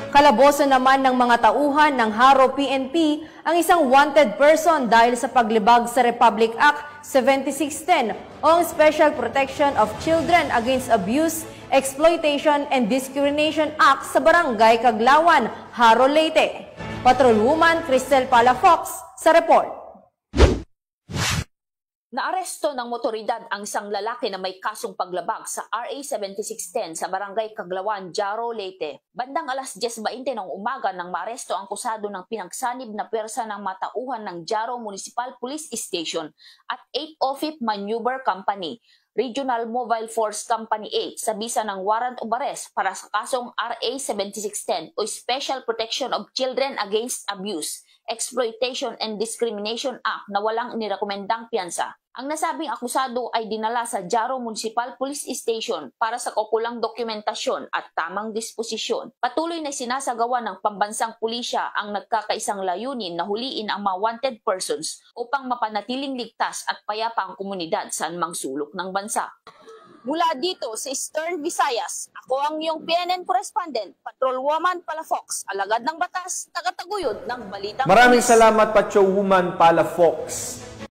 Kalaboso naman ng mga tauhan ng Haro PNP ang isang wanted person dahil sa paglibag sa Republic Act 7610 o ang Special Protection of Children Against Abuse, Exploitation and Discrimination Act sa Barangay Kaglawan, Haro, Leyte. Patrolwoman Cristel Palafox sa report. Naaresto ng motoridad ang isang lalaki na may kasong paglabag sa RA 7610 sa Barangay Kaglawan, Jaro, Leyte. Bandang alas 10:20 ng umaga nang maaresto ang akusado ng pinagsanib na pwersa ng matauhan ng Jaro Municipal Police Station at 8 OFIP Maneuver Company, Regional Mobile Force Company 8 sa bisa ng warrant of arrest para sa kasong RA 7610 o Special Protection of Children Against Abuse, Exploitation and Discrimination Act na walang inirekomendang piyansa. Ang nasabing akusado ay dinala sa Jaro Municipal Police Station para sa kaukulang dokumentasyon at tamang disposisyon. Patuloy na sinasagawa ng pambansang pulisya ang nagkakaisang layunin na huliin ang mga wanted persons upang mapanatiling ligtas at payapa ang komunidad sa anumang sulok ng bansa. Mula dito sa Eastern Visayas, ako ang iyong PNN correspondent, Patrolwoman Palafox, alagad ng batas, tagataguyod ng Balitang Maraming salamat, Patrolwoman Palafox.